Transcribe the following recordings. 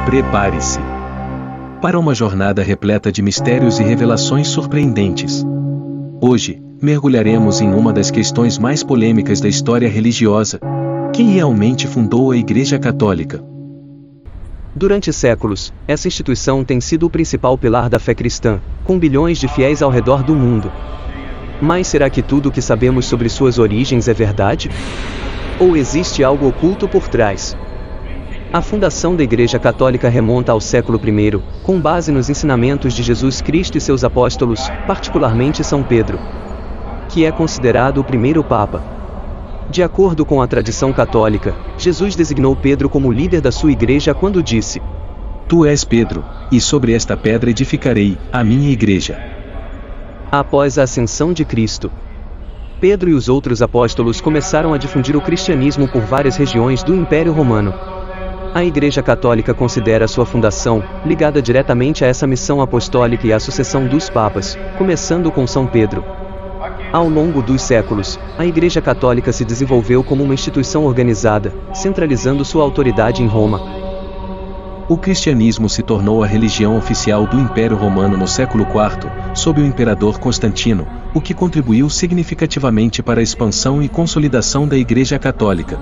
Prepare-se para uma jornada repleta de mistérios e revelações surpreendentes. Hoje, mergulharemos em uma das questões mais polêmicas da história religiosa: quem realmente fundou a Igreja Católica? Durante séculos, essa instituição tem sido o principal pilar da fé cristã, com bilhões de fiéis ao redor do mundo. Mas será que tudo o que sabemos sobre suas origens é verdade? Ou existe algo oculto por trás? A fundação da Igreja Católica remonta ao século I, com base nos ensinamentos de Jesus Cristo e seus apóstolos, particularmente São Pedro, que é considerado o primeiro Papa. De acordo com a tradição católica, Jesus designou Pedro como líder da sua igreja quando disse: Tu és Pedro, e sobre esta pedra edificarei a minha igreja. Após a ascensão de Cristo, Pedro e os outros apóstolos começaram a difundir o cristianismo por várias regiões do Império Romano. A Igreja Católica considera sua fundação ligada diretamente a essa missão apostólica e à sucessão dos papas, começando com São Pedro. Ao longo dos séculos, a Igreja Católica se desenvolveu como uma instituição organizada, centralizando sua autoridade em Roma. O cristianismo se tornou a religião oficial do Império Romano no século IV, sob o imperador Constantino, o que contribuiu significativamente para a expansão e consolidação da Igreja Católica.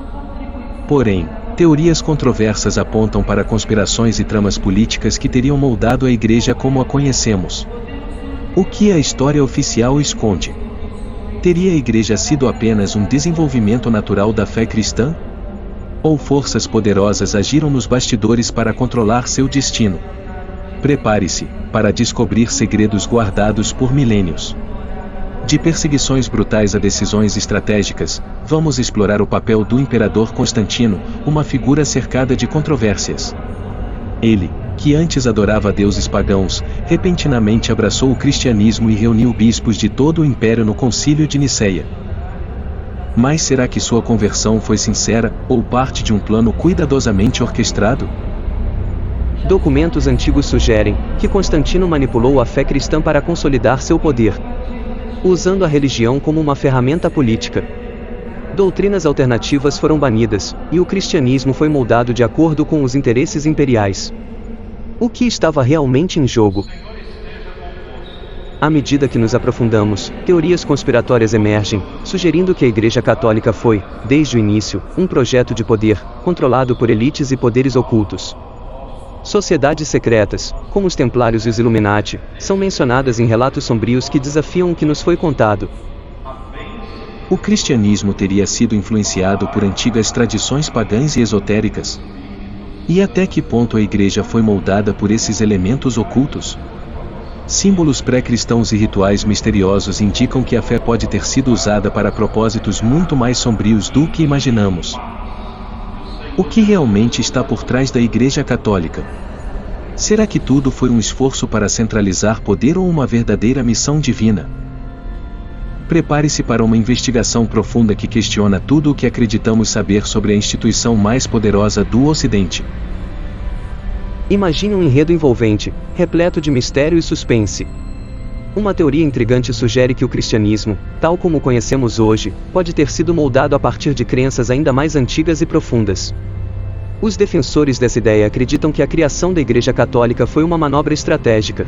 Porém, teorias controversas apontam para conspirações e tramas políticas que teriam moldado a Igreja como a conhecemos. O que a história oficial esconde? Teria a Igreja sido apenas um desenvolvimento natural da fé cristã? Ou forças poderosas agiram nos bastidores para controlar seu destino? Prepare-se para descobrir segredos guardados por milênios. De perseguições brutais a decisões estratégicas, vamos explorar o papel do imperador Constantino, uma figura cercada de controvérsias. Ele, que antes adorava deuses pagãos, repentinamente abraçou o cristianismo e reuniu bispos de todo o império no Concílio de Niceia. Mas será que sua conversão foi sincera, ou parte de um plano cuidadosamente orquestrado? Documentos antigos sugerem que Constantino manipulou a fé cristã para consolidar seu poder, usando a religião como uma ferramenta política. Doutrinas alternativas foram banidas, e o cristianismo foi moldado de acordo com os interesses imperiais. O que estava realmente em jogo? À medida que nos aprofundamos, teorias conspiratórias emergem, sugerindo que a Igreja Católica foi, desde o início, um projeto de poder, controlado por elites e poderes ocultos. Sociedades secretas, como os Templários e os Illuminati, são mencionadas em relatos sombrios que desafiam o que nos foi contado. O cristianismo teria sido influenciado por antigas tradições pagãs e esotéricas? E até que ponto a Igreja foi moldada por esses elementos ocultos? Símbolos pré-cristãos e rituais misteriosos indicam que a fé pode ter sido usada para propósitos muito mais sombrios do que imaginamos. O que realmente está por trás da Igreja Católica? Será que tudo foi um esforço para centralizar poder ou uma verdadeira missão divina? Prepare-se para uma investigação profunda que questiona tudo o que acreditamos saber sobre a instituição mais poderosa do Ocidente. Imagine um enredo envolvente, repleto de mistério e suspense. Uma teoria intrigante sugere que o cristianismo, tal como o conhecemos hoje, pode ter sido moldado a partir de crenças ainda mais antigas e profundas. Os defensores dessa ideia acreditam que a criação da Igreja Católica foi uma manobra estratégica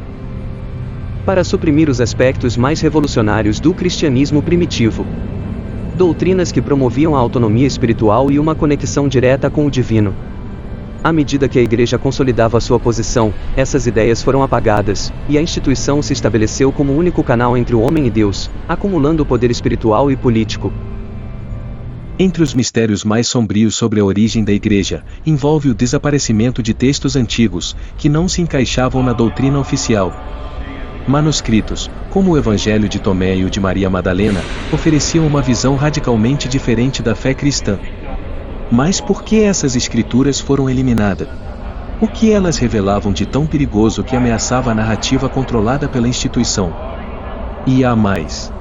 para suprimir os aspectos mais revolucionários do cristianismo primitivo. Doutrinas que promoviam a autonomia espiritual e uma conexão direta com o divino. À medida que a Igreja consolidava sua posição, essas ideias foram apagadas, e a instituição se estabeleceu como o único canal entre o homem e Deus, acumulando poder espiritual e político. Entre os mistérios mais sombrios sobre a origem da Igreja, envolve o desaparecimento de textos antigos, que não se encaixavam na doutrina oficial. Manuscritos, como o Evangelho de Tomé e o de Maria Madalena, ofereciam uma visão radicalmente diferente da fé cristã. Mas por que essas escrituras foram eliminadas? O que elas revelavam de tão perigoso que ameaçava a narrativa controlada pela instituição? E há mais.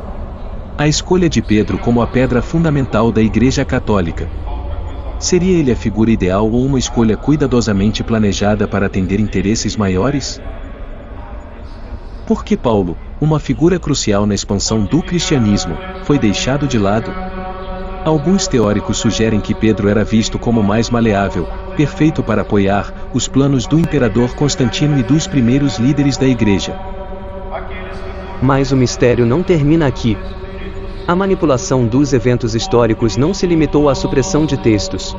A escolha de Pedro como a pedra fundamental da Igreja Católica. Seria ele a figura ideal ou uma escolha cuidadosamente planejada para atender interesses maiores? Por que Paulo, uma figura crucial na expansão do cristianismo, foi deixado de lado? Alguns teóricos sugerem que Pedro era visto como mais maleável, perfeito para apoiar os planos do imperador Constantino e dos primeiros líderes da Igreja. Mas o mistério não termina aqui. A manipulação dos eventos históricos não se limitou à supressão de textos.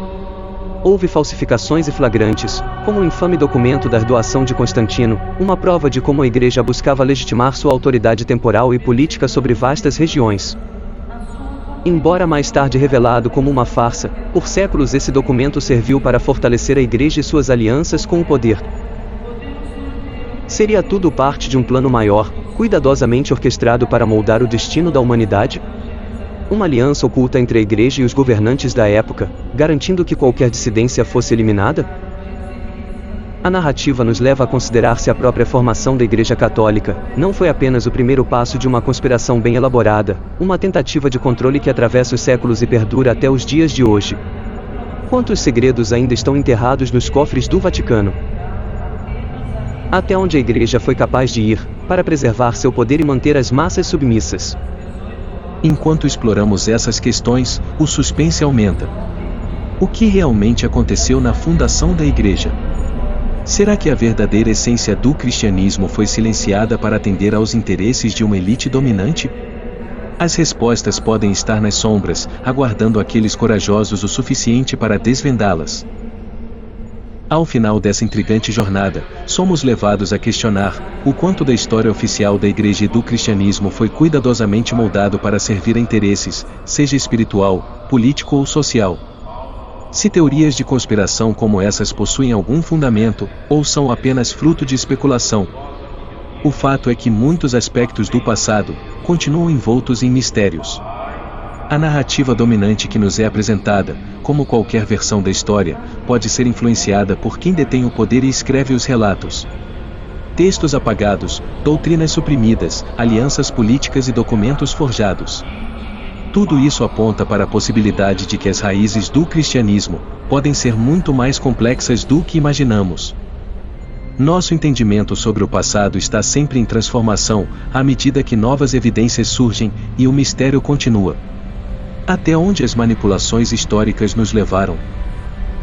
Houve falsificações e flagrantes, como o infame documento da doação de Constantino, uma prova de como a Igreja buscava legitimar sua autoridade temporal e política sobre vastas regiões. Embora mais tarde revelado como uma farsa, por séculos esse documento serviu para fortalecer a Igreja e suas alianças com o poder. Seria tudo parte de um plano maior, cuidadosamente orquestrado para moldar o destino da humanidade? Uma aliança oculta entre a Igreja e os governantes da época, garantindo que qualquer dissidência fosse eliminada? A narrativa nos leva a considerar se a própria formação da Igreja Católica não foi apenas o primeiro passo de uma conspiração bem elaborada, uma tentativa de controle que atravessa os séculos e perdura até os dias de hoje. Quantos segredos ainda estão enterrados nos cofres do Vaticano? Até onde a Igreja foi capaz de ir, para preservar seu poder e manter as massas submissas? Enquanto exploramos essas questões, o suspense aumenta. O que realmente aconteceu na fundação da Igreja? Será que a verdadeira essência do cristianismo foi silenciada para atender aos interesses de uma elite dominante? As respostas podem estar nas sombras, aguardando aqueles corajosos o suficiente para desvendá-las. Ao final dessa intrigante jornada, somos levados a questionar o quanto da história oficial da Igreja e do cristianismo foi cuidadosamente moldado para servir a interesses, seja espiritual, político ou social. Se teorias de conspiração como essas possuem algum fundamento, ou são apenas fruto de especulação. O fato é que muitos aspectos do passado continuam envoltos em mistérios. A narrativa dominante que nos é apresentada, como qualquer versão da história, pode ser influenciada por quem detém o poder e escreve os relatos. Textos apagados, doutrinas suprimidas, alianças políticas e documentos forjados. Tudo isso aponta para a possibilidade de que as raízes do cristianismo podem ser muito mais complexas do que imaginamos. Nosso entendimento sobre o passado está sempre em transformação, à medida que novas evidências surgem, e o mistério continua. Até onde as manipulações históricas nos levaram?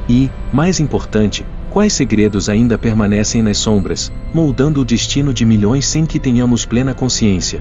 E, mais importante, quais segredos ainda permanecem nas sombras, moldando o destino de milhões sem que tenhamos plena consciência?